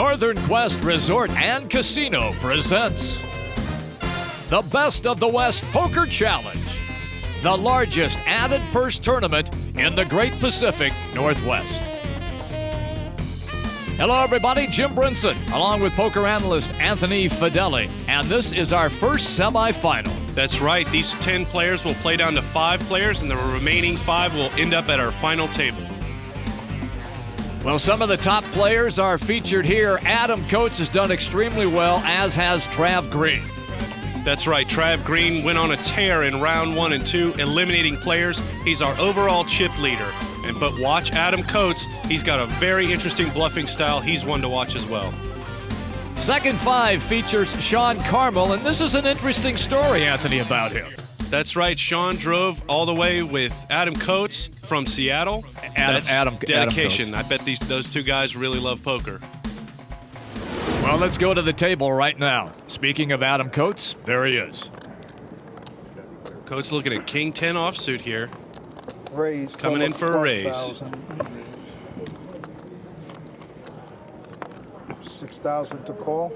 Northern Quest Resort and Casino presents the Best of the West Poker Challenge, the largest added purse tournament in the Great Pacific Northwest. Hello everybody, Jim Brinson, along with poker analyst Anthony Fedeli, and this is our first semifinal. That's right, these 10 players will play down to 5 players, and the remaining 5 will end up at our final table. Well, some of the top players are featured here. Adam Coates has done extremely well, as has Trav Green. That's right, Trav Green went on a tear in round 1 and 2, eliminating players. He's our overall chip leader. But watch Adam Coates, he's got a very interesting bluffing style. He's one to watch as well. Second 5 features Sean Carmel, and this is an interesting story, Anthony, about him. That's right, Sean drove all the way with Adam Coates from Seattle. Adam dedication. Adam I bet those two guys really love poker. Well, let's go to the table right now. Speaking of Adam Coates, there he is. Coates looking at King 10 offsuit here. Raise. Coming in for a raise. 6,000 to call.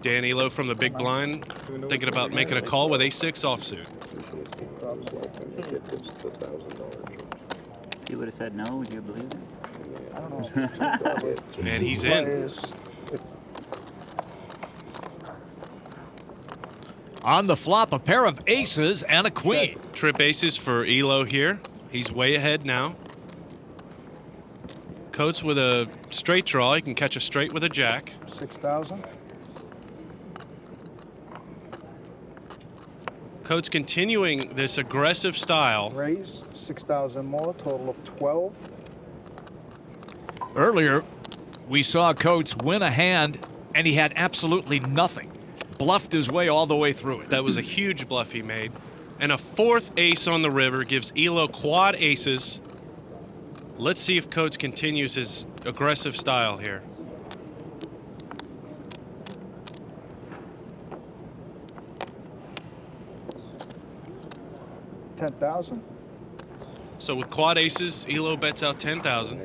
Dan Elo from the big blind, thinking about making a call with ace-6 offsuit. He would have said no, would you believe it? I don't know. And he's in. On the flop, a pair of aces and a queen. Trip aces for Elo here. He's way ahead now. Coates with a straight draw. He can catch a straight with a jack. 6,000. Coates continuing this aggressive style. Raise. 6,000 more. Total of 12. Earlier, we saw Coates win a hand, and he had absolutely nothing. Bluffed his way all the way through it. That was a huge bluff he made. And a 4th ace on the river gives Elo quad aces. Let's see if Coates continues his aggressive style here. $10,000. So with quad aces, Elo bets out 10,000.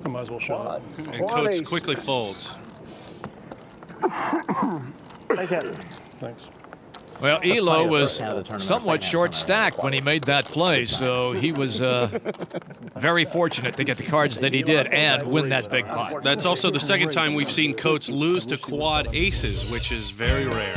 I might as well shot. And Quad Coates ace. quickly folds. Thanks. Well, Elo was somewhat short-stacked when he made that play, so he was very fortunate to get the cards that he did and win that big pot. That's also the second time we've seen Coates lose to quad aces, which is very rare.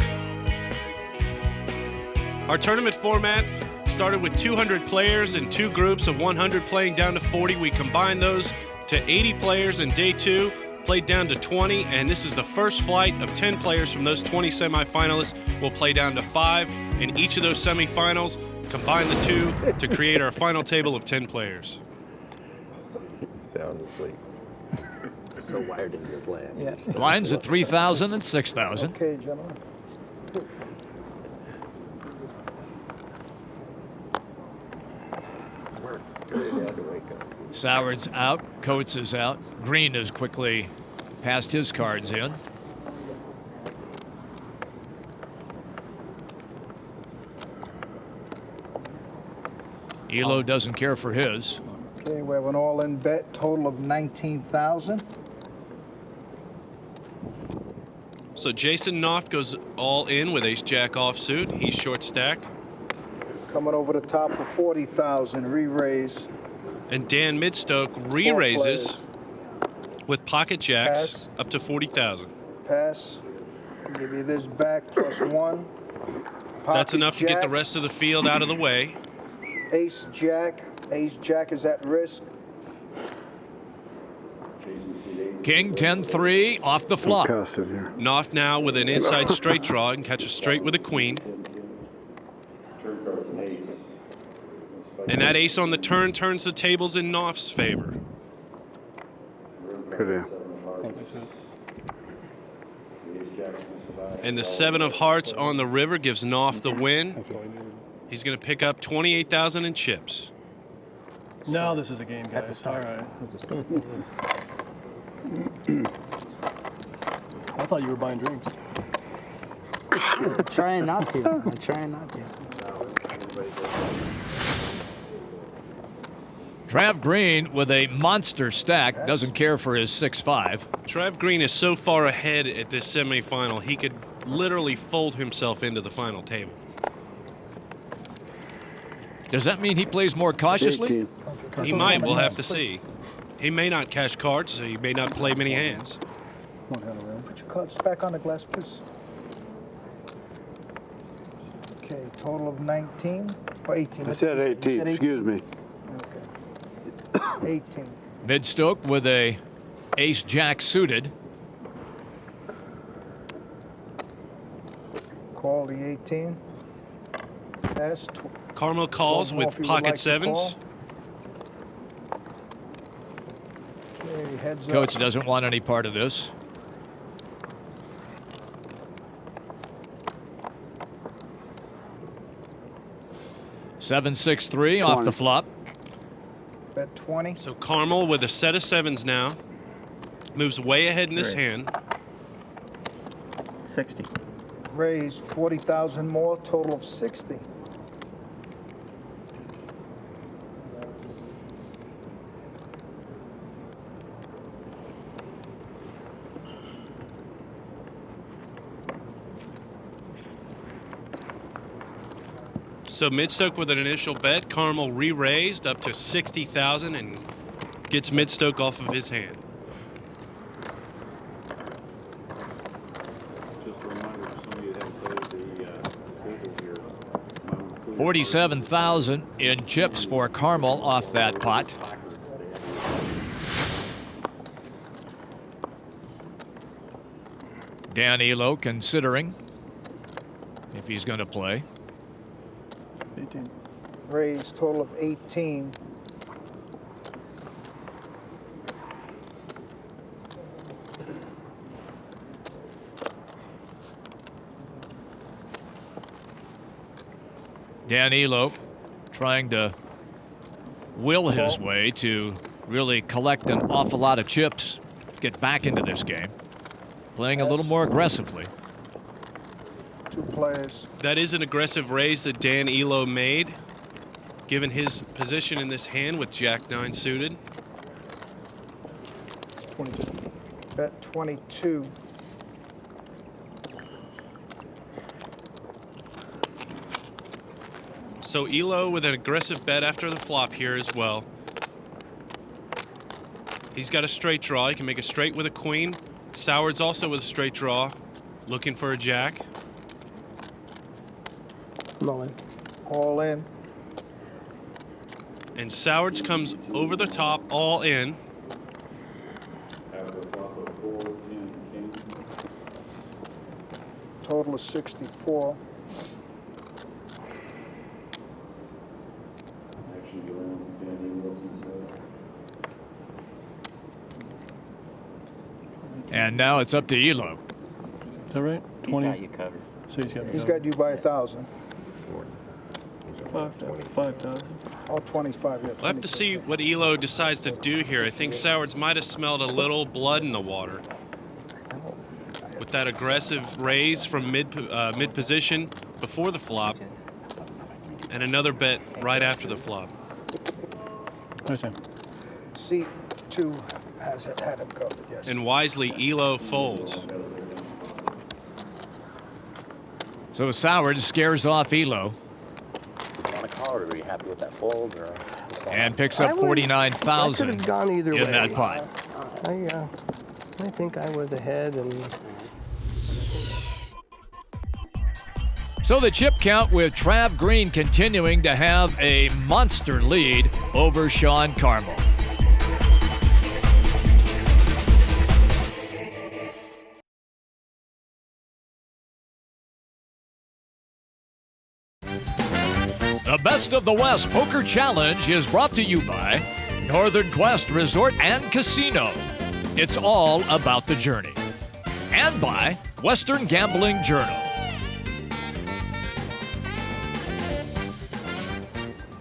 Our tournament format started with 200 players in 2 groups of 100 playing down to 40. We combined those to 80 players in day 2, played down to 20, and this is the first flight of 10 players from those 20 semifinalists. We'll play down to 5 in each of those semifinals, combine the 2 to create our final table of 10 players. Sound asleep. So wired into your plan. Yes. Lines at 3,000 and 6,000. Okay, gentlemen. Soward's out, Coates is out. Green has quickly passed his cards in. Elo doesn't care for his. Okay, we have an all-in bet. Total of 19,000. So Jason Knopf goes all in with ace-jack offsuit. He's short-stacked. Coming over the top for 40,000. Re-raise. And Dan Midstoke re-raises with pocket jacks Pass. up to 40,000. Pass. Give you this back plus 1. That's Pocket enough to get the jack. rest of the field out of the way. Ace Jack. Ace Jack is at risk. King 10-3 off the flop. Knopf now with an inside straight draw and catch a straight with a queen. And that ace on the turn turns the tables in Knopf's favor. And the 7 of hearts on the river gives Knopf the win. He's going to pick up 28,000 in chips. No, this is a game, guys. That's a start. All right. That's a start. I thought you were buying dreams. I'm trying not to. I'm trying not to. Trav Green with a monster stack, doesn't care for his 6-5. Trav Green is so far ahead at this semifinal, he could literally fold himself into the final table. Does that mean he plays more cautiously? He might, we'll have to see. He may not cash cards, so he may not play many hands. Put your cards back on the glass, please. Okay, total of 19 or 18? I said 18, excuse me. Okay. 18. Midstoke with a ace-jack suited. Call the 18. Pass. Carmel calls 12 more if with you would pocket like to sevens. call. Okay, heads Coach up. doesn't want any part of this. Seven, 6, 3 off the 20. flop. Bet 20. So Carmel with a set of sevens now. Moves way ahead in this Great. hand. 60. Raise 40,000 more, total of 60. So Midstoke with an initial bet. Carmel re-raised up to 60,000 and gets Midstoke off of his hand. Just a reminder to some of you that haven't played the table here. Might wanna include 47,000 in chips for Carmel off that pot. Dan Elo considering if he's going to play. 18. Raise total of 18. Dan Elo trying to will his way to really collect an awful lot of chips, get back into this game, playing a little more aggressively. Two players. That is an aggressive raise that Dan Elo made, given his position in this hand with Jack-9 suited. 22. Bet 22. So Elo with an aggressive bet after the flop here as well. He's got a straight draw. He can make a straight with a queen. Soward's also with a straight draw, looking for a jack. All in. And Soward's comes over the top, all in. Total of 64. And now it's up to Elo. Is that right? He's 20. got you covered. So he's got me He's covered. got you by 1,000. 5,000. Oh, 25. Yeah, We'll have to see what Elo decides to do here. I think Soward's might have smelled a little blood in the water with that aggressive raise from mid position before the flop, and another bet right after the flop. I see. C2 has it, had him covered, yes. And wisely, Elo folds. So Soward scares off Elo On a card, are you happy with that fold? Or and picks up 49,000 I could have gone either in way. that pot. I think I was ahead, and So the chip count with Trav Green continuing to have a monster lead over Sean Carmel. The Best of the West Poker Challenge is brought to you by Northern Quest Resort and Casino. It's all about the journey. And by Western Gambling Journal.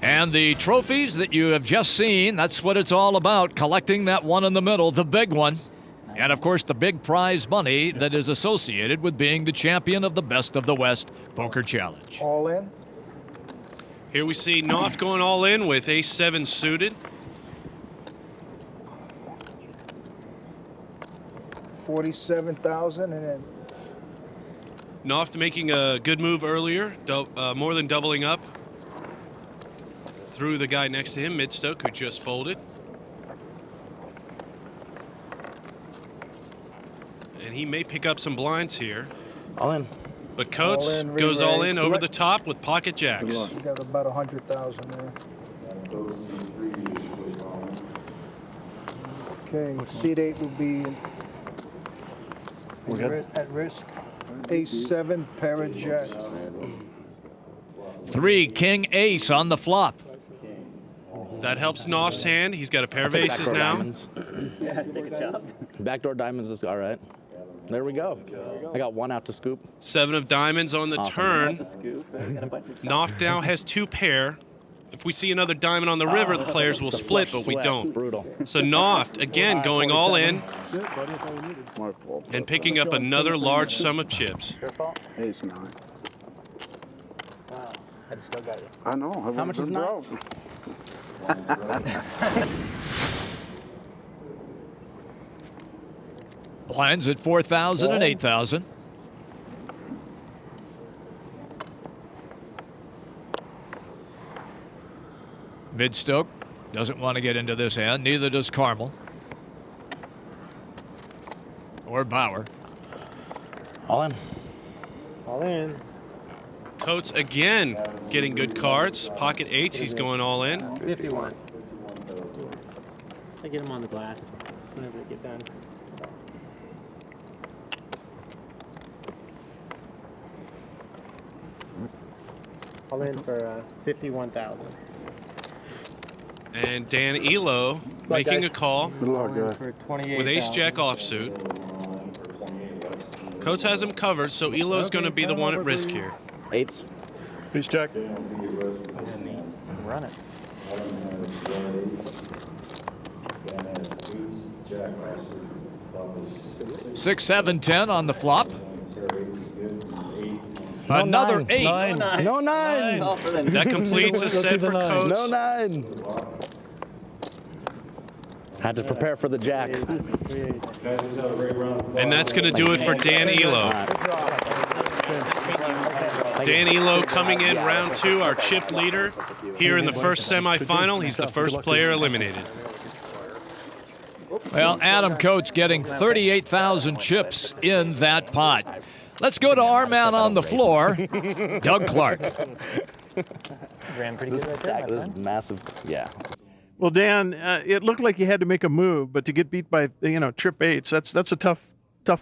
And the trophies that you have just seen, that's what it's all about, collecting that one in the middle, the big one. And of course, the big prize money that is associated with being the champion of the Best of the West Poker Challenge. All in. Here we see Knopf going all in with ace-7 suited. 47,000 and then Knopf making a good move earlier, more than doubling up. Through the guy next to him, Midstoke, who just folded. And he may pick up some blinds here. All in. But Coates All in, goes all in re-raise. over the top with pocket jacks. you got about 100,000 there. Okay, seat 8 will be at risk. Ace-7, pair of jacks. 3 king ace on the flop. That helps Knopf's hand. He's got a pair of Take aces backdoor now. diamonds. Yeah, take a job. Backdoor diamonds is all right. There we go. I got 1 out to scoop. 7 of diamonds on the Awesome. turn. That's a scoop. Got a bunch of Knopf now has 2 pair. If we see another diamond on the river, the players will The split, flush but we sweat. don't. Brutal. So Knopf, again, going all in and picking up another large sum of chips. Your fault. Ace 9. Wow. I still got you. I know. I How much is broke. 9? Blinds at 4,000 and 8,000. Midstoke doesn't want to get into this hand. Neither does Carmel. Or Bauer. All in. All in. Coates again getting good cards. Pocket 8s, he's going all in. 51. I get him on the glass whenever they get done. All in for 51,000. And Dan Elo making a call Good luck, guys. For 28,000. with ace-jack offsuit. Coates has him covered, so Elo's going to be the one at risk here. 8s. Ace jack. Run it. 6, 7, 10 on the flop. Another 9. 8. No 9. Oh, for the That completes a set for Coates. No 9. Had to prepare for the jack. And that's going to do it for Dan Elo. Dan Elo coming in round 2, our chip leader. Here in the first semifinal, he's the first player eliminated. Well, Adam Coates getting 38,000 chips in that pot. Let's go to our man on the floor, Doug Clark. Ran pretty This good right stack, there, this is massive. Yeah. Well, Dan, it looked like you had to make a move, but to get beat by trip 8s, that's a tough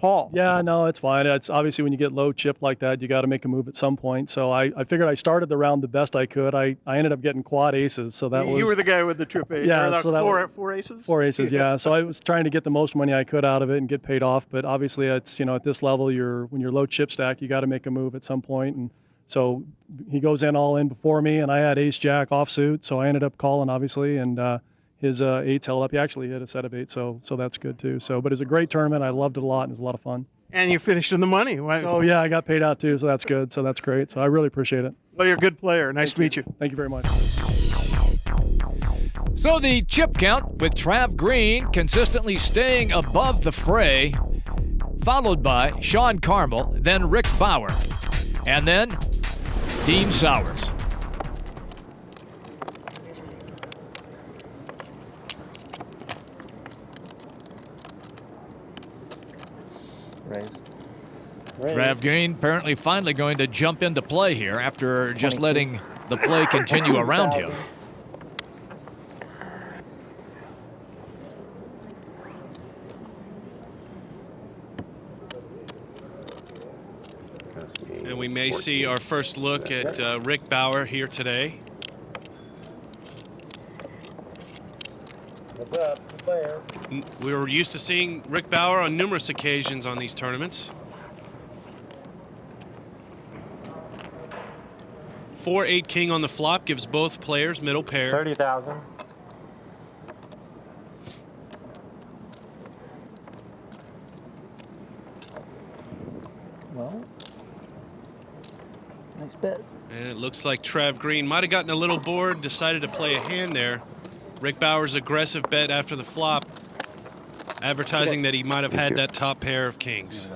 haul. Yeah, no, it's fine. It's obviously when you get low chip like that, you got to make a move at some point. So I figured I started the round the best I could. I ended up getting quad aces, so that was You were the guy with the trip 8. Yeah, or the so that four aces. 4 aces. Yeah, so I was trying to get the most money I could out of it and get paid off. But obviously, it's at this level, when you're low chip stack, you got to make a move at some point. And so he goes in all in before me, and I had ace jack offsuit, so I ended up calling obviously, and his 8s held up. He actually hit a set of 8, so that's good too. So, but it's a great tournament. I loved it a lot, and it was a lot of fun. And you finished in the money. Well, So yeah, I got paid out too, so that's good. So that's great. So I really appreciate it. you're a good player. Nice to meet you. Thank you very much. So the chip count with Trav Green consistently staying above the fray, followed by Sean Carmel, then Rick Bauer, and then Dean Sowers. Raise. Trav Green apparently finally going to jump into play here after just letting the play continue around him. And we may see our first look at Rick Bauer here today. What's up, player? We were used to seeing Rick Bauer on numerous occasions on these tournaments. 4-8 king on the flop gives both players middle pair. 30,000. Well, Nice bet. And it looks like Trav Green might have gotten a little bored, decided to play a hand there. Rick Bauer's aggressive bet after the flop, advertising that he might have had that top pair of kings.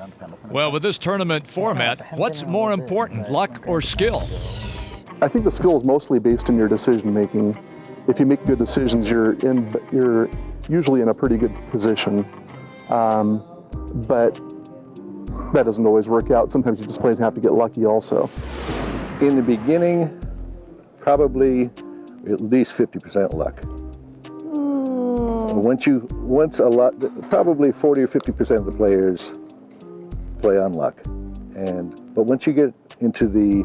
Well, with this tournament format, what's more important, luck or skill? I think the skill is mostly based in your decision making. If you make good decisions, you're usually in a pretty good position. But that doesn't always work out. Sometimes you just plain have to get lucky also. In the beginning, probably at least 50% luck. Probably 40 or 50% of the players play on luck. But once you get into the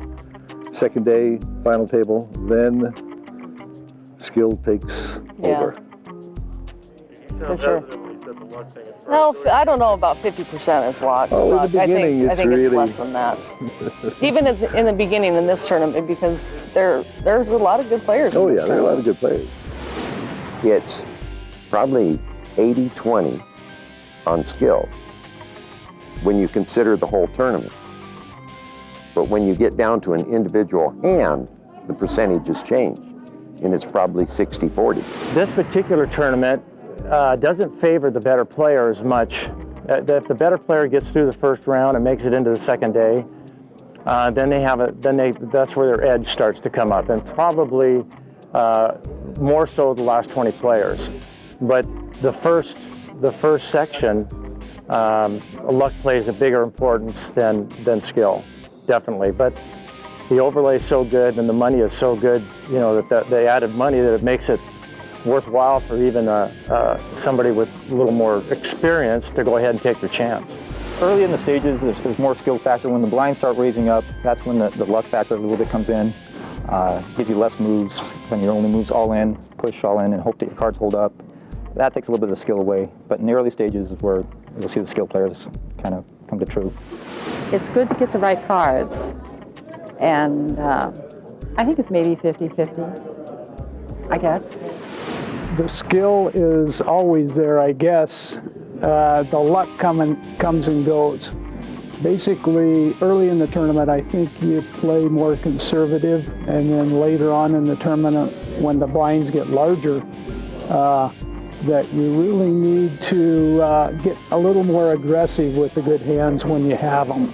second day final table, then skill takes over. For sure. No, I don't know about 50% is luck. Oh, in the beginning, I think really... it's less than that. Even in the beginning in this tournament, because there's a lot of good players in this there are a lot of good players. It's probably 80-20 on skill when you consider the whole tournament. But when you get down to an individual hand, the percentages change, and it's probably 60-40. This particular tournament doesn't favor the better player as much. If the better player gets through the first round and makes it into the second day, that's where their edge starts to come up, and probably more so the last 20 players. But the first section, luck plays a bigger importance than skill, definitely. But the overlay is so good and the money is so good, that the added money, that it makes it worthwhile for even somebody with a little more experience to go ahead and take their chance. Early in the stages, there's more skill factor. When the blinds start raising up, that's when the luck factor a little bit comes in. Gives you less moves, when your only moves all in, push all in, and hope that your cards hold up. That takes a little bit of the skill away. But in the early stages is where you'll see the skill players kind of come to true. It's good to get the right cards. And I think it's maybe 50-50, I guess. The skill is always there, I guess. The luck comes and goes. Basically, early in the tournament, I think you play more conservative, and then later on in the tournament, when the blinds get larger, that you really need to get a little more aggressive with the good hands when you have them.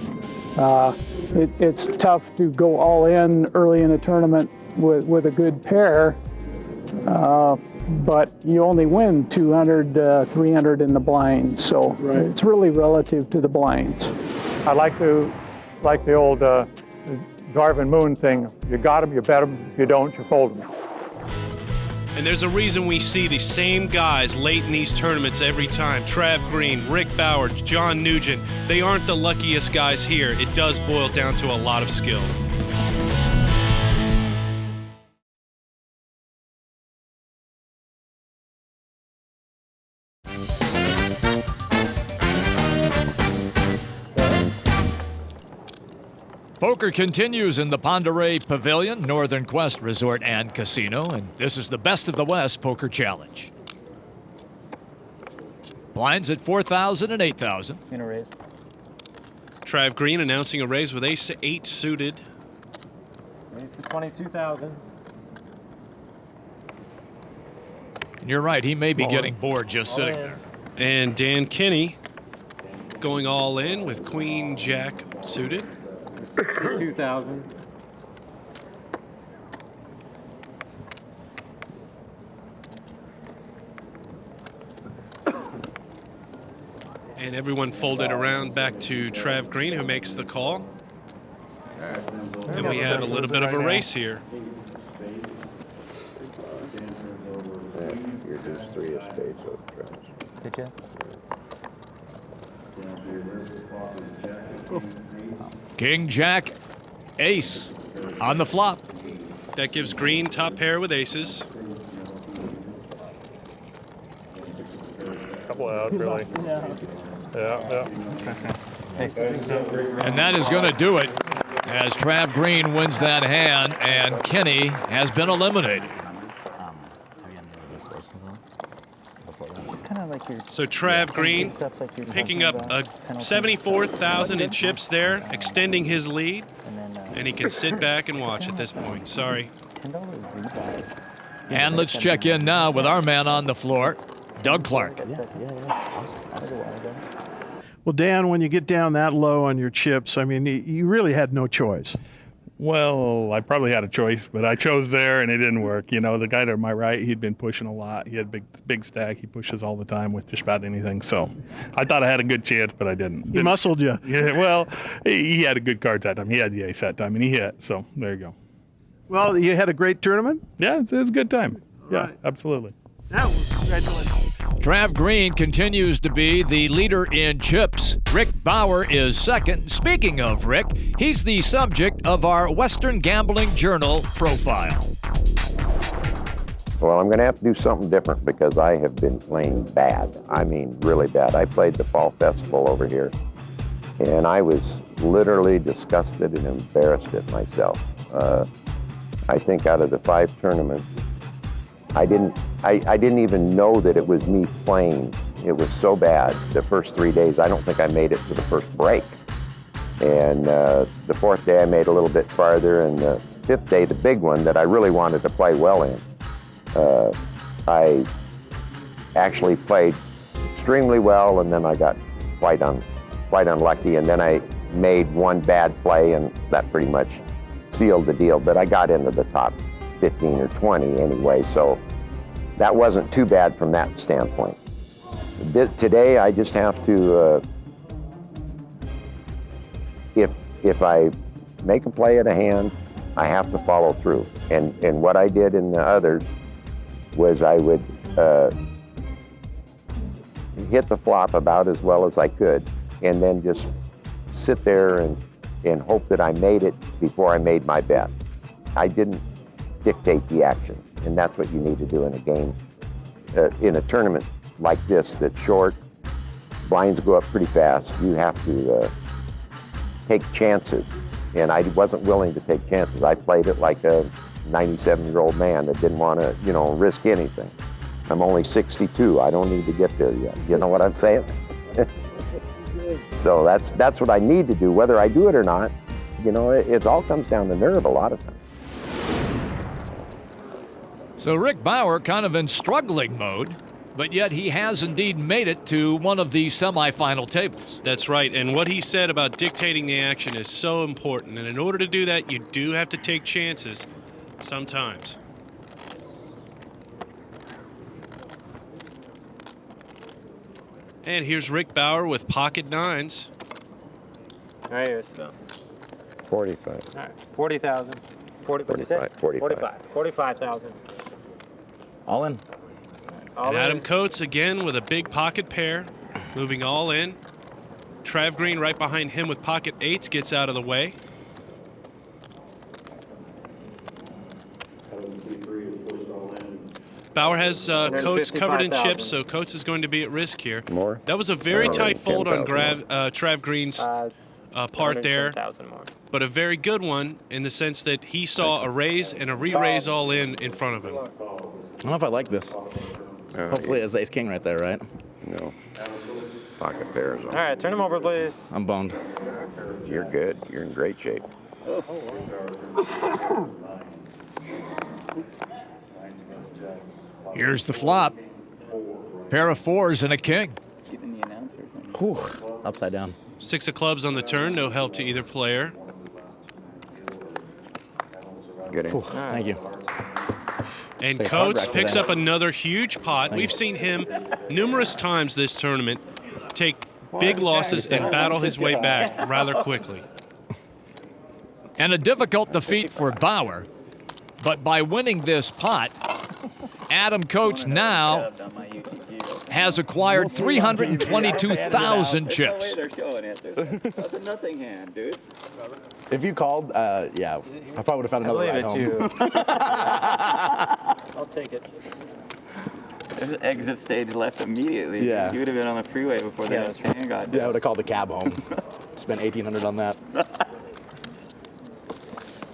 It's tough to go all in early in a tournament with a good pair, but you only win 200, 300 in the blinds, so it's really relative to the blinds. I like the old Darvin Moon thing. You got them, you bet them. If you don't, you fold them. And there's a reason we see the same guys late in these tournaments every time. Trav Green, Rick Bauer, John Nugent. They aren't the luckiest guys here. It does boil down to a lot of skill. Poker continues in the Pend Oreille Pavilion, Northern Quest Resort and Casino, and this is the Best of the West Poker Challenge. Blinds at 4,000 and 8,000. In a raise. Trav Green announcing a raise with ace-8 suited. Raise to 22,000. And you're right, he may be getting bored just sitting there. And Dan Kinney going all in with Queen-Jack suited. 2,000. And everyone folded around back to Trav Green, who makes the call. And we have a little bit of a race here. You're just 3 of spades, so Did you? King, Jack, ace on the flop. That gives Green top pair with aces. Couple out, really. Yeah. And that is going to do it as Trav Green wins that hand and Kinney has been eliminated. He's kind of like So Trav Green picking up a 74,000 in chips there, extending his lead, and he can sit back and watch at this point. Sorry. And let's check in now with our man on the floor, Doug Clark. Well, Dan, when you get down that low on your chips, I mean, you really had no choice. Well, I probably had a choice, but I chose there and it didn't work. You know, the guy to my right, he'd been pushing a lot. He had big stack. He pushes all the time with just about anything. So I thought I had a good chance, but I didn't. He muscled you. Yeah, well, he had a good card that time. He had the ace that time, and he hit. So there you go. Well, you had a great tournament? Yeah, it was a good time. Yeah, absolutely. Congratulations. Trav Green continues to be the leader in chips. Rick Bauer is second. Speaking of Rick, he's the subject of our Western Gambling Journal profile. Well, I'm going to have to do something different because I have been playing bad. I mean, really bad. I played the Fall Festival over here, and I was literally disgusted and embarrassed at myself. I think out of the 5 tournaments, I didn't even know that it was me playing. It was so bad the first 3 days. I don't think I made it to the first break. And the 4th day I made a little bit farther, and the 5th day, the big one that I really wanted to play well in, I actually played extremely well, and then I got quite unlucky, and then I made one bad play, and that pretty much sealed the deal. But I got into the top 15 or 20 anyway, so that wasn't too bad from that standpoint. Today, I just have to, if I make a play at a hand, I have to follow through. And what I did in the others was I would hit the flop about as well as I could, and then just sit there and hope that I made it before I made my bet. I didn't dictate the action, and that's what you need to do in a game. In a tournament like this that's short, blinds go up pretty fast. You have to take chances, and I wasn't willing to take chances. I played it like a 97-year-old man that didn't want to, risk anything. I'm only 62. I don't need to get there yet. You know what I'm saying? So that's what I need to do. Whether I do it or not, it all comes down to nerve a lot of times. So Rick Bauer kind of in struggling mode, but yet he has indeed made it to one of the semifinal tables. That's right, and what he said about dictating the action is so important, and in order to do that, you do have to take chances sometimes. And here's Rick Bauer with pocket nines. Right here, still. 45. All right, 40,000. 45. 45,000. All in. And Adam Coates again with a big pocket pair, moving all in. Trav Green right behind him with pocket eights gets out of the way. Bauer has Coates covered in chips, so Coates is going to be at risk here. More? That was a very tight fold on Trav Green's part there, but a very good one in the sense that he saw a raise and a re-raise all in front of him. I don't know if I like this. Hopefully it's ace king right there, right? No. Pocket pairs. All right, turn him over, please. I'm boned. You're good. You're in great shape. Here's the flop. Pair of fours and a king. Whew. Upside down. 6 of clubs on the turn, no help to either player. Good. Thank you. And Say Coates hard picks rack up another huge pot. We've seen him numerous times this tournament take big losses and battle his way back rather quickly. And a difficult defeat for Bauer. But by winning this pot, Adam Coates now has acquired 322,000 chips. That's a nothing hand, dude. If you called, yeah, I probably would have found another ride home. I'll take it. There's an exit stage left immediately. Yeah. You would have been on the freeway before the next hand got Yeah, I would have called the cab home. Spent $1,800 on that.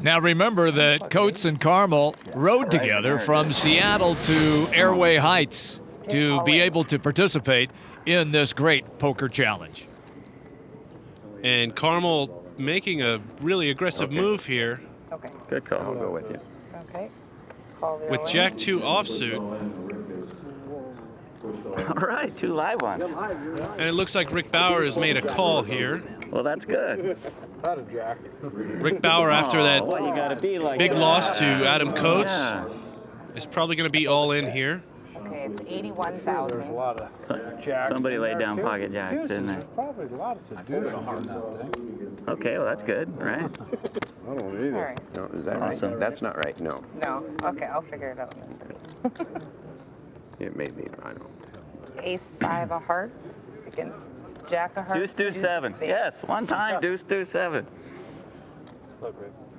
Now remember that Coates and Carmel rode together from Seattle to Airway Heights. to be able to participate in this great poker challenge. And Carmel making a really aggressive move here. Okay. Good call. I'll go with you. Okay. Call the With Jack 2 offsuit. All right, 2 live ones. And it looks like Rick Bauer has made a call here. Well, that's good. Rick Bauer, after that you gotta be like big that. loss to Adam Coates, Yeah. is probably going to be all in here. Okay, it's 81,000. There's a lot of Somebody laid down pocket jacks, didn't they? Probably a lot of deuces on that thing. Okay, well, that's good, right? I don't either. All right. No, is that Awesome. right? That's not right. No, No. Okay, I'll figure it out. it may be. I don't. Ace 5 of hearts against Jack of hearts. Deuce, 7. spades. Yes, one time, deuce, 7.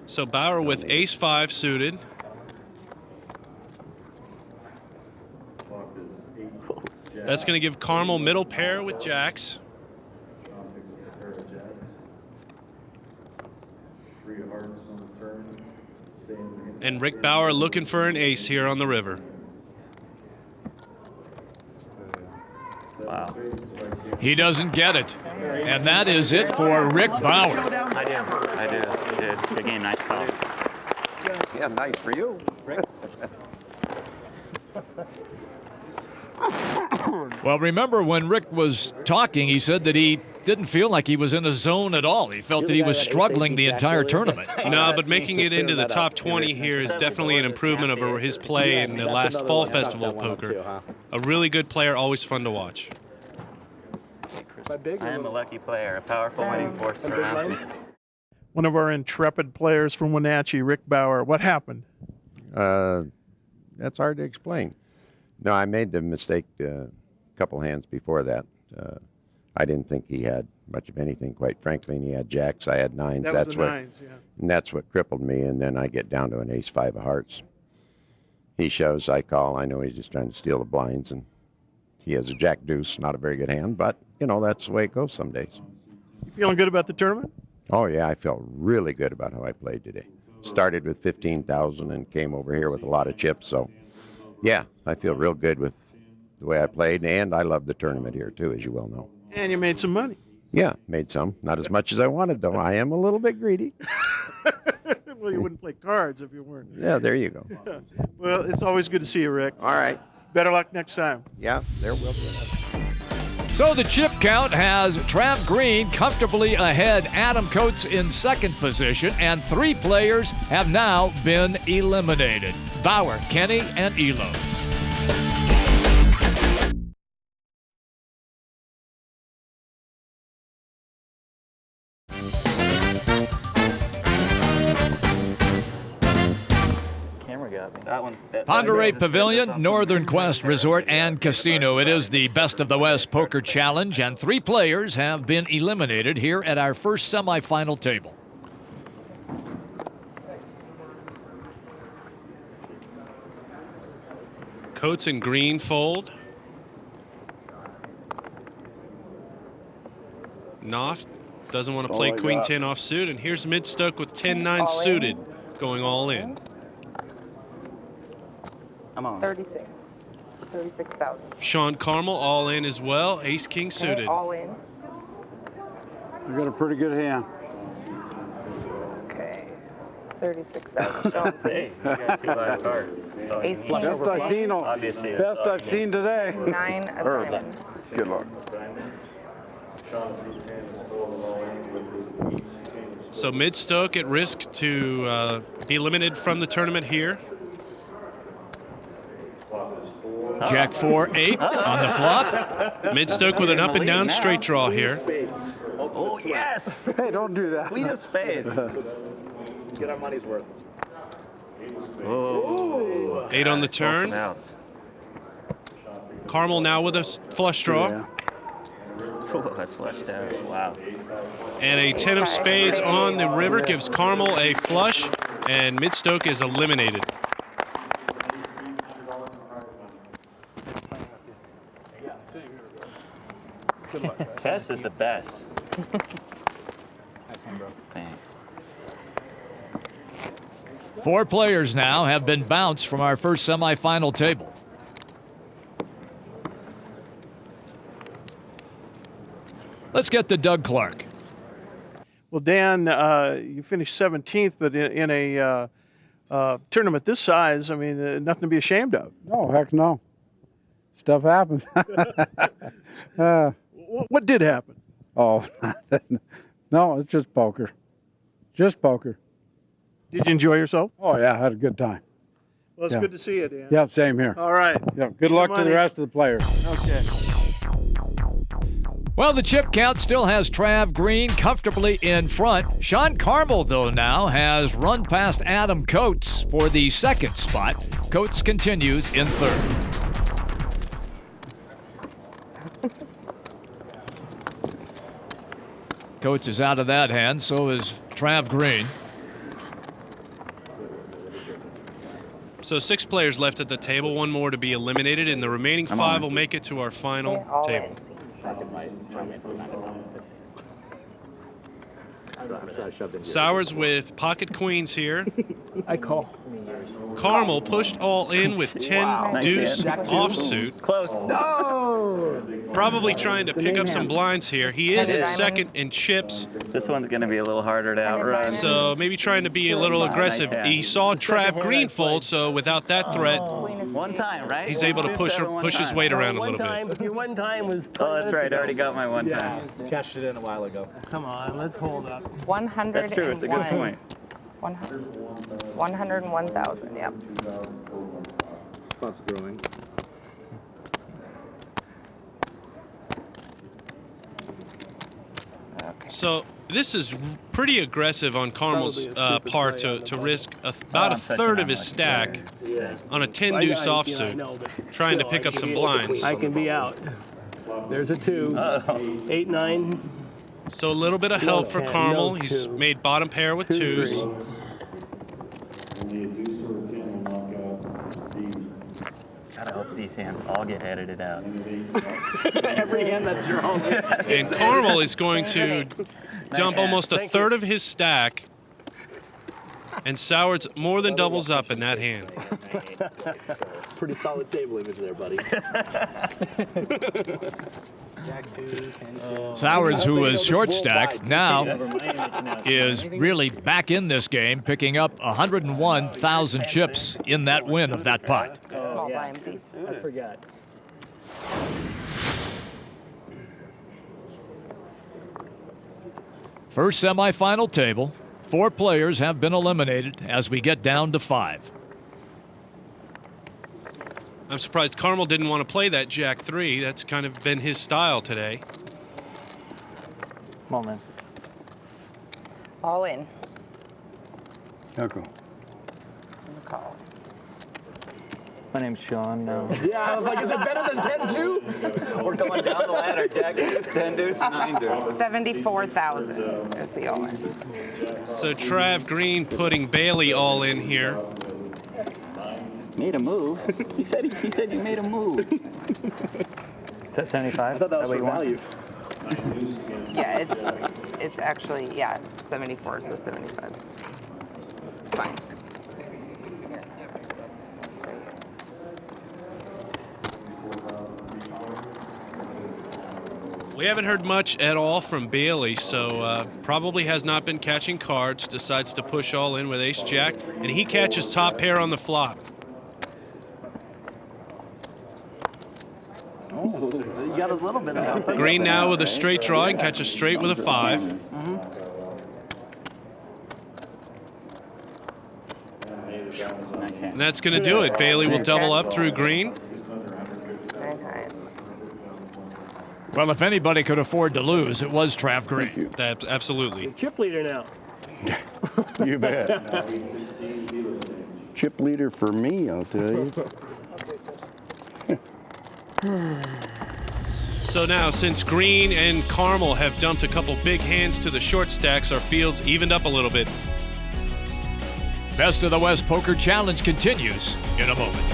So Bauer with Ace 5 suited. That's going to give Carmel middle pair with jacks. And Rick Bauer looking for an ace here on the river. Wow. He doesn't get it. And that is it for Rick Bauer. I do. You did. Good game, nice call. Yeah, nice for you. Well, remember when Rick was talking, he said that he didn't feel like he was in a zone at all. He felt that he was struggling the entire tournament. No, but making it into the top 20 here is definitely an improvement over his play in the last Fall Festival of Poker. A really good player, always fun to watch. I am a lucky player. A powerful winning force surrounds me. One of our intrepid players from Wenatchee, Rick Bauer. What happened? That's hard to explain. No, I made the mistake a couple hands before that. I didn't think he had much of anything, quite frankly, and he had jacks. I had nines. That was the nines, yeah. And that's what crippled me, and then I get down to an ace 5 of hearts. He shoves, I call. I know he's just trying to steal the blinds, and he has a jack deuce, not a very good hand, but, you know, that's the way it goes some days. You feeling good about the tournament? Oh, yeah, I felt really good about how I played today. Started with 15,000 and came over here with a lot of chips, so, yeah, I feel real good with the way I played, and I love the tournament here, too, as you well know. And you made some money. Yeah, made some. Not as much as I wanted, though. I am a little bit greedy. Well, you wouldn't play cards if you weren't. Yeah, there you go. Well, it's always good to see you, Rick. All right. Better luck next time. Yeah, there will be. So the chip count has Trav Green comfortably ahead, Adam Coates in second position, and 3 players have now been eliminated: Bauer, Kenny, and Elo. Camera got me. That one. Ponderay Pavilion, Northern Quest Resort and Casino. It is the Best of the West Poker Challenge, and 3 players have been eliminated here at our first semifinal table. Coates and Green fold. Knopf doesn't want to play Queen 10 offsuit, and here's Midstoke with 10-9 suited, going all in. I'm on. 36,000. Sean Carmel all in as well, Ace King suited. All in. You got a pretty good hand. Okay. 36,000. Sean, please. Hey, you got 2 live cards. So Ace King. Best I've seen. Obviously, Best I've seen today. 9 of diamonds. Good luck. So Midstoke at risk to be eliminated from the tournament here. Jack 4-8 on the flop. Midstoke with an up and down straight draw here. Oh, yes! Hey, don't do that. Queen of spades. Get our money's worth. Oh. 8 on the turn. Carmel now with a flush draw. Yeah. Oh, I flushed out. Wow. And a 10 of spades on the river gives Carmel a flush, and Midstoke is eliminated. Tess is the best. Thanks. 4 players now have been bounced from our first semifinal table. Let's get to Doug Clark. Well, Dan, you finished 17th, but in a tournament this size, I mean, nothing to be ashamed of. No, heck no. Stuff happens. What did happen? Oh, no, it's just poker. Just poker. Did you enjoy yourself? Oh, yeah, I had a good time. Well, it's good to see you, Dan. Yeah, same here. All right. Yeah, good luck to the rest of the players. Okay. Well, the chip count still has Trav Green comfortably in front. Sean Carmel, though, now has run past Adam Coates for the second spot. Coates continues in third. Coates is out of that hand, so is Trav Green. So 6 players left at the table, 1 more to be eliminated, and the remaining 5 will make it to our final table. Sowers with pocket queens here. I call. Carmel pushed all in with 10 deuce offsuit. Close. No! Probably trying to pick up some blinds here. He is in second in chips. This one's going to be a little harder to outrun. So maybe trying to be a little aggressive. He saw Trav Green fold, so without that threat, one time, right? he's able to push his weight around a little bit. Your one time was. Oh, that's right. I already got my one time. Cashed it in a while ago. Come on, let's hold up. 101. That's true. It's a good point. 101,000. Yep. Spots growing. So this is pretty aggressive on Carmel's part to risk about a third of his stack on a 10 deuce offsuit, trying to pick up some blinds. I can be out. There's a 2. 8, 9. So a little bit of help for Carmel. He's made bottom pair with 2s. I hope these hands all get edited out. Every hand that's your own. And Carmel is going to dump almost a third of his stack. And Sowers more than doubles up in that hand. Pretty solid table image there, buddy. Sowers, who was short stacked, now is really back in this game, picking up 101,000 chips in that win of that pot. Small blind, please. I forgot. First semifinal table. 4 players have been eliminated as we get down to 5. I'm surprised Carmel didn't want to play that Jack 3. That's kind of been his style today. Come on, man. All in. Okay. Call. My name's Sean. Yeah, I was like, is it better than 10-2? We're going down the ladder. Jack deuce, 10 deuce, 9 deuce. 74,000 is the all in. So Trav Green putting Bailey all in here. Made a move. He said you made a move. Is that 75? I thought that was for value. Yeah, it's actually 74, so 75. Fine. We haven't heard much at all from Bailey, so probably has not been catching cards. Decides to push all in with ace jack, and he catches top pair on the flop. Oh, you got a little bit of something. Green now with a straight draw and catch a straight with a 5. And that's going to do it. Bailey will double up through green. Well, if anybody could afford to lose, it was Trav Green. That's absolutely. Chip leader now. You bet. Chip leader for me, I'll tell you. So now, since Green and Carmel have dumped a couple big hands to the short stacks, our field's evened up a little bit. Best of the West Poker Challenge continues in a moment.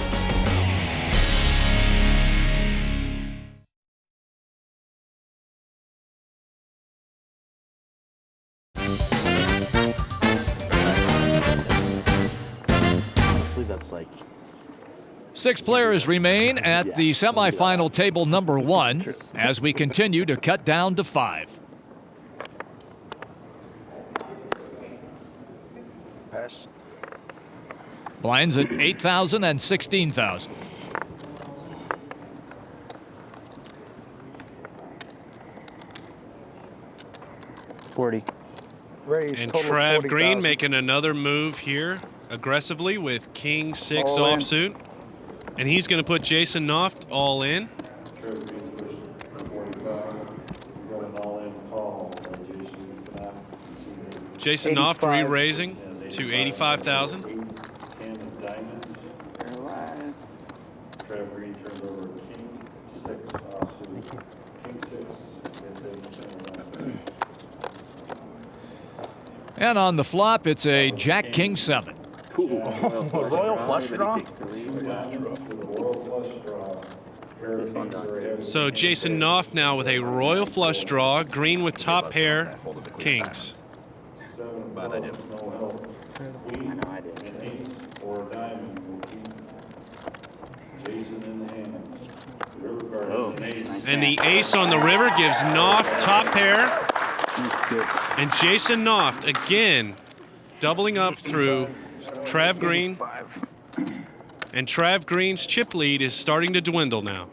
That's like 6 players remain at the semifinal table number 1 as we continue to cut down to 5. Pass. Blinds at 8,000 and 16,000. Raise, And total Trav 40,000. Green making another move here aggressively with King 6 All in. offsuit. And he's going to put Jason Noft all in. Jason Noft 85. re-raising to 85,000. And on the flop, it's a Jack King 7. Royal flush draw? So Jason Noft now with a royal flush draw, green with top pair, kings. But I didn't. I know I did. Oh, And the ace on the river gives Noft top pair. And Jason Noft again doubling up through Trav Green. And Trav Green's chip lead is starting to dwindle now.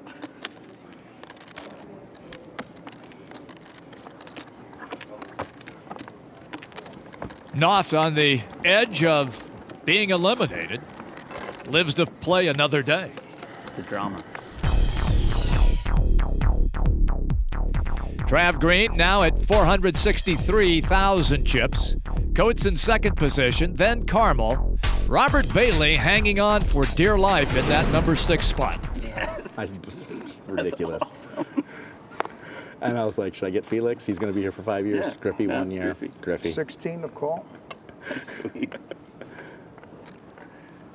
Noft on the edge of being eliminated, lives to play another day. The drama. Trav Green now at 463,000 chips. Coates in second position, then Carmel. Robert Bailey hanging on for dear life in that number 6 spot. Yes. Ridiculous. Awesome. And I was like, should I get Felix? He's going to be here for 5 years. Yeah. Griffey, 1 year. Griffey. 16 to call. You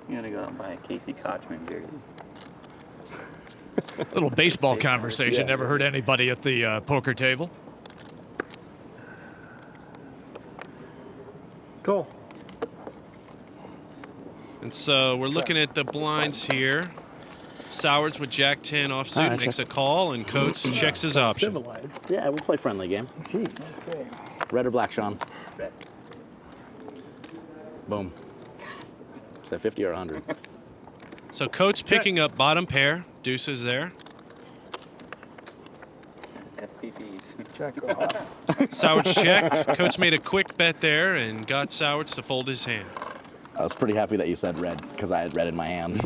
gotta go out and buy a Casey Kochman jersey. Little baseball conversation. Yeah. Never heard anybody at the poker table. Cool. And so we're looking at the blinds here. Sowards with Jack 10 offsuit right, makes a call, and Coates checks his option. Yeah, we'll play friendly game. Jeez. Okay. Red or black, Sean? Red. Boom. Is that 50 or 100? So Coates picking up bottom pair, deuces there. FPPs. Check off. Sowards checked. Coates made a quick bet there and got Sowards to fold his hand. I was pretty happy that you said red because I had red in my hand.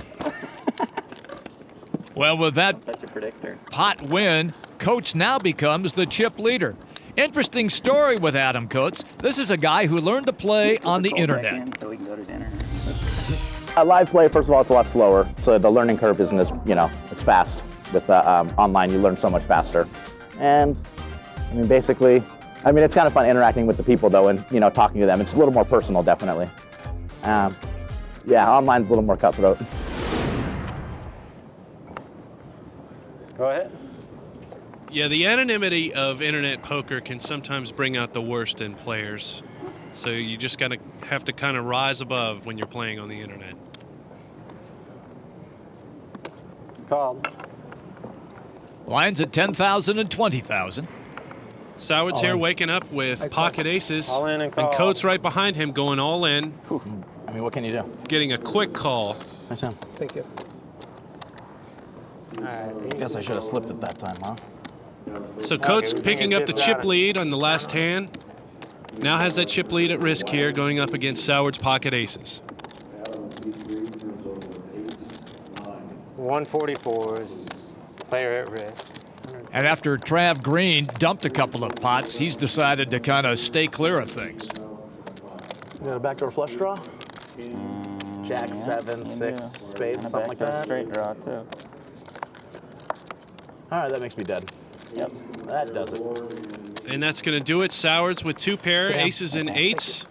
Well, with that Such a predictor. pot win, Coates now becomes the chip leader. Interesting story with Adam Coates. This is a guy who learned to play on the internet. So we can go to dinner. Live play, first of all, it's a lot slower, so the learning curve isn't as, it's fast. With online, you learn so much faster. And, basically, it's kind of fun interacting with the people, though, and, talking to them. It's a little more personal, definitely. Yeah, online's a little more cutthroat. Go ahead. Yeah, the anonymity of internet poker can sometimes bring out the worst in players. So you just have to kind of rise above when you're playing on the internet. Called. Lines at 10,000 and 20,000. Sowards here waking up with pocket aces. All in and call. Coates right behind him going all in. What can you do? Getting a quick call. Nice sound. Thank you. All right. Guess I should have slipped it that time, huh? So Coates Okay, picking up the chips chip out. lead on the last hand. Now has that chip lead at risk here going up against Sowards' pocket aces. 144s. Player at risk. And after Trav Green dumped a couple of pots, he's decided to kind of stay clear of things. You got a backdoor flush draw? Jack, 7, 6, spades, something like that? Straight draw, too. All right, that makes me dead. Yep. That does it. And that's going to do it. Sowards with 2 pair, aces and 8s.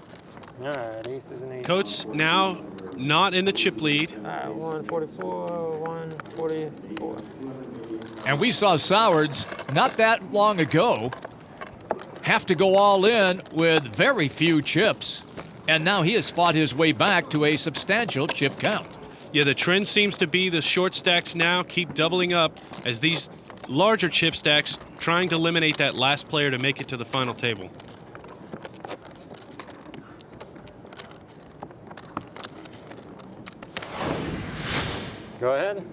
All right, aces and eights. Coates now not in the chip lead. 144, 144. And we saw Sowards not that long ago have to go all in with very few chips. And now he has fought his way back to a substantial chip count. Yeah, the trend seems to be the short stacks now keep doubling up as these larger chip stacks trying to eliminate that last player to make it to the final table. Go ahead.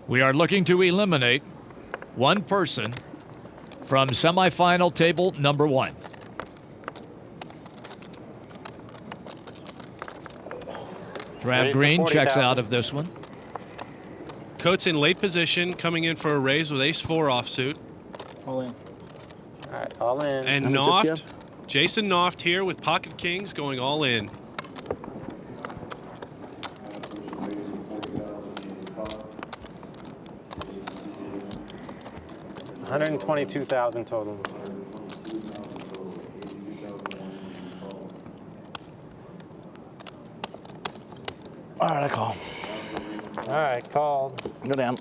We are looking to eliminate one person from semifinal table number 1. Trav Green checks out of this one. Coates in late position, coming in for a raise with ace-4 offsuit. All in. All right, all in. And Noft, Jason Noft here with pocket kings going all in. $122,000 total. All right, I call. All right, called. Go down.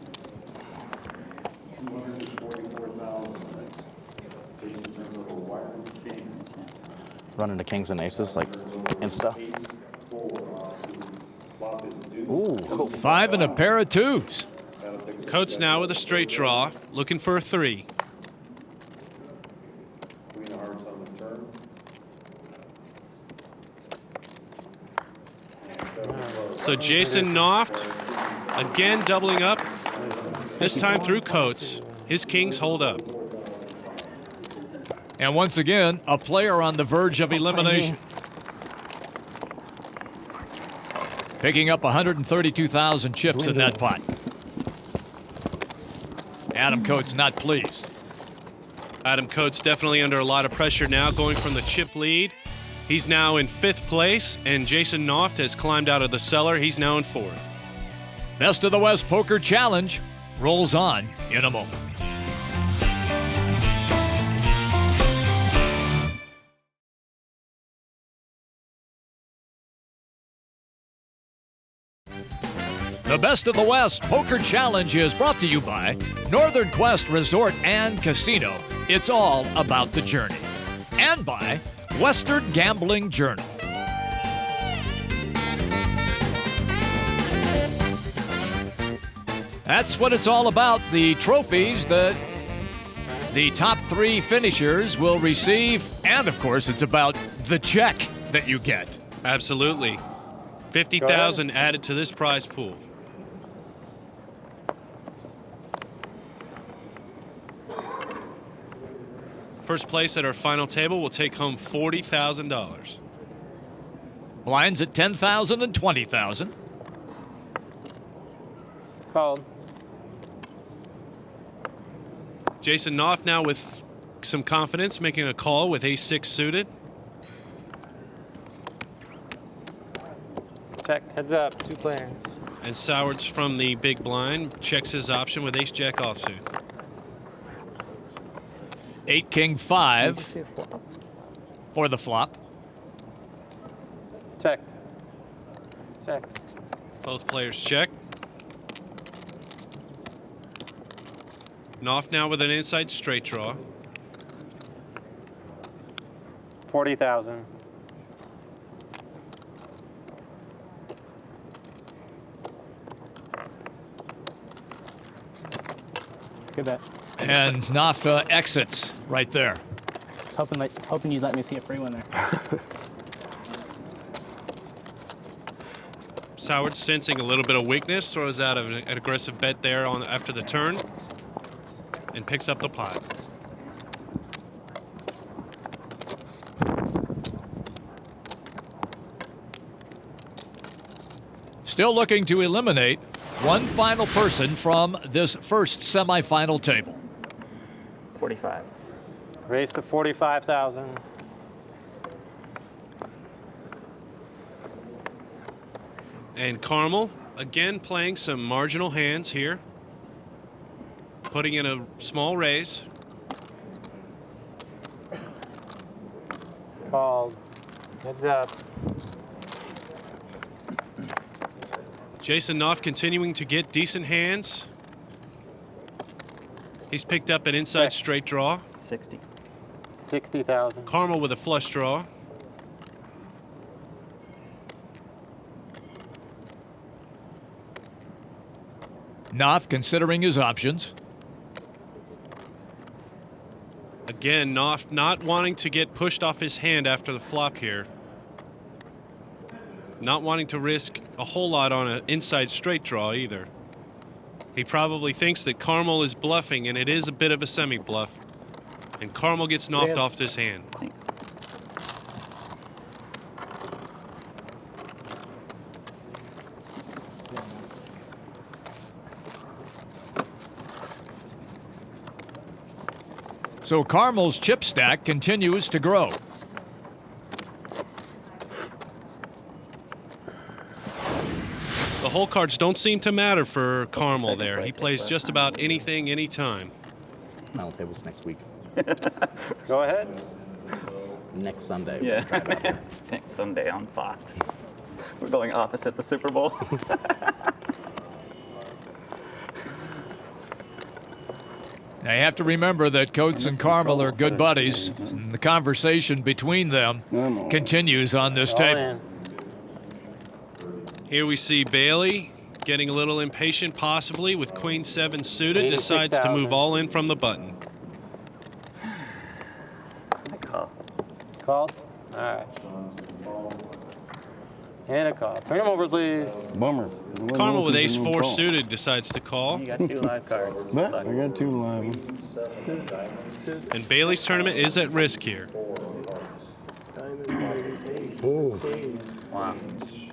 Run into kings and aces like insta. Ooh. 5 and a pair of 2s. Coates now with a straight draw, looking for a 3. So Jason Noft again doubling up, this time through Coates. His kings hold up. And once again, a player on the verge of elimination. Picking up 132,000 chips in that pot. Adam Coates not pleased. Adam Coates definitely under a lot of pressure now, going from the chip lead. He's now in 5th place, and Jason Noft has climbed out of the cellar. He's now in 4th. Best of the West Poker Challenge rolls on in a moment. The Best of the West Poker Challenge is brought to you by Northern Quest Resort and Casino. It's all about the journey. And by Western Gambling Journal. That's what it's all about, the trophies that the top 3 finishers will receive. And, of course, it's about the check that you get. Absolutely. 50,000 added to this prize pool. First place at our final table will take home $40,000. Blinds at 10,000 and 20,000. Called. Jason Noft now with some confidence, making a call with ace-6 suited. Checked, heads up, 2 players. And Sowards from the big blind checks his option with ace-jack offsuit. 8 King 5 for the flop. Checked. Check. Both players check. Noft now with an inside straight draw. 40,000. Good bet. And Noft exits right there. I was hoping you'd let me see a free one there. Sowards sensing a little bit of weakness, throws out an aggressive bet there on after the turn, and picks up the pot. Still looking to eliminate one final person from this first semifinal table. 45. Raise to 45,000. And Carmel, again playing some marginal hands here. Putting in a small raise. Called. Heads up. Jason Noft continuing to get decent hands. He's picked up an inside straight draw. 60. 60,000. Carmel with a flush draw. Noft considering his options. Again, Noft not wanting to get pushed off his hand after the flop here. not wanting to risk a whole lot on an inside straight draw either. He probably thinks that Carmel is bluffing, and it is a bit of a semi-bluff. And Carmel gets knocked off this hand. So Carmel's chip stack continues to grow. The hole cards don't seem to matter for Carmel there. He plays just about anything, anytime. Final table's next week. Go ahead. Next Sunday. Yeah. We'll try it out. Next Sunday on Fox. We're going opposite the Super Bowl. Now you have to remember that Coates and Carmel are good buddies, and the conversation between them continues on this table. Here we see Bailey getting a little impatient, possibly with Queen 7 suited, decides to move all in from the button. Called? All right. And a call. Turn him over, please. Bummer. Carmel with ace 4 suited decides to call. You got 2 live cards. But I got 2 live ones. And Bailey's tournament is at risk here. Wow.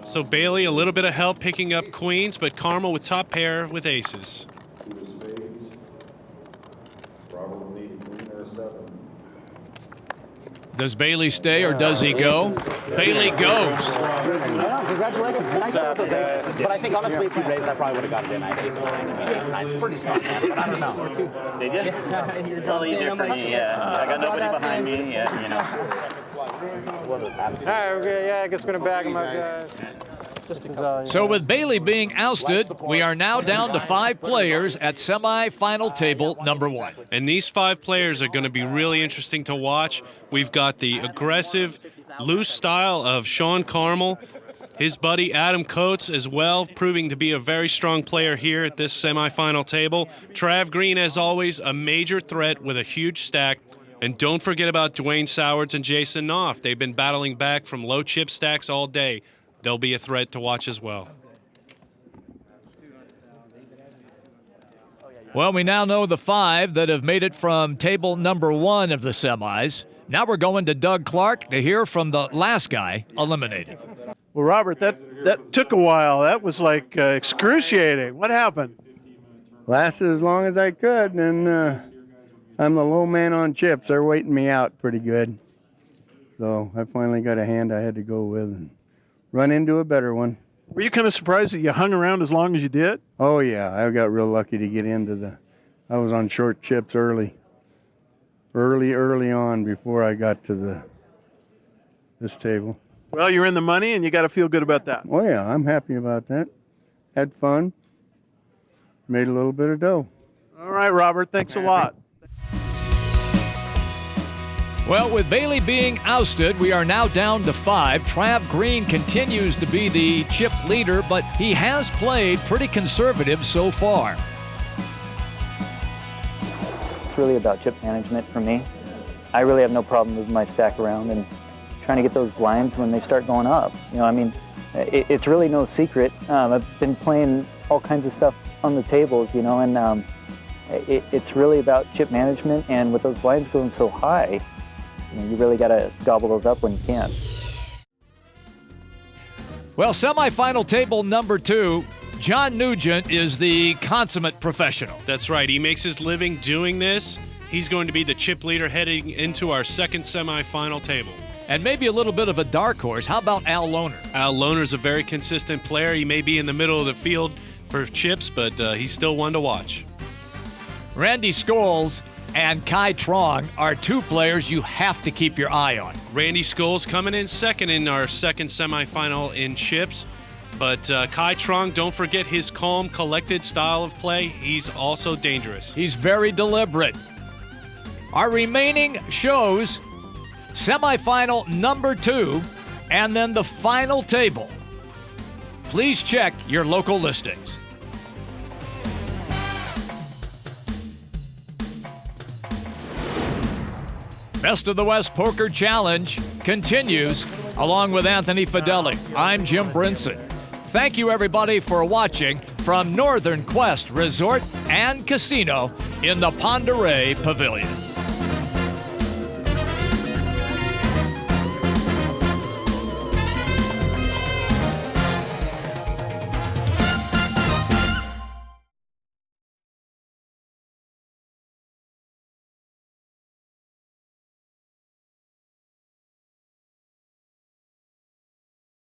So Bailey a little bit of help picking up queens, but Carmel with top pair with aces. Does Bailey stay or does he go? Bailey goes. Congratulations. Nice work with those aces. But I think, honestly, if he raised, I probably would have got it in. I had ace 9. I mean, ace 9's pretty strong, man, but I don't know. Did you? A little easier for me, yeah. I got nobody behind me, yeah, you know. All right, okay, yeah, I guess we're going to back him up, guys. So with Bailey being ousted, we are now down to 5 players at semi-final table number 1. And these 5 players are going to be really interesting to watch. We've got the aggressive, loose style of Sean Carmel, his buddy Adam Coates as well, proving to be a very strong player here at this semi-final table. Trav Green, as always, a major threat with a huge stack. And don't forget about Dwayne Sowards and Jason Knopf. They've been battling back from low chip stacks all day. They'll be a threat to watch as well. Well, we now know the 5 that have made it from table number 1 of the semis. Now we're going to Doug Clark to hear from the last guy eliminated. Well, Robert, that took a while. That was like excruciating. What happened? Lasted as long as I could, and I'm the low man on chips. They're waiting me out pretty good. So I finally got a hand I had to go with and run into a better one. Were you kind of surprised that you hung around as long as you did? Oh, yeah. I got real lucky to get into I was on short chips early on before I got to this table. Well, you're in the money, and you got to feel good about that. Oh, yeah. I'm happy about that. Had fun. Made a little bit of dough. All right, Robert. Thanks a lot. Well, with Bailey being ousted, we are now down to 5. Trav Green continues to be the chip leader, but he has played pretty conservative so far. It's really about chip management for me. I really have no problem moving my stack around and trying to get those blinds when they start going up. You know, I mean, it's really no secret. I've been playing all kinds of stuff on the tables, you know, and it's really about chip management, and with those blinds going so high, you really got to gobble those up when you can. Well, semifinal table number 2, John Nugent is the consummate professional. That's right. He makes his living doing this. He's going to be the chip leader heading into our second semifinal table. And maybe a little bit of a dark horse. How about Al Lohner? Al Lohner's a very consistent player. He may be in the middle of the field for chips, but he's still one to watch. Randy Scholes and Kai Trong are 2 players you have to keep your eye on. Randy Scholes coming in second in our second semifinal in chips. But Kai Trong, don't forget his calm, collected style of play. He's also dangerous. He's very deliberate. Our remaining shows semifinal number 2 and then the final table. Please check your local listings. Best of the West Poker Challenge continues Along with Anthony Fedeli, I'm Jim Brinson. Thank you, everybody, for watching from Northern Quest Resort and Casino in the Pend Oreille Pavilion.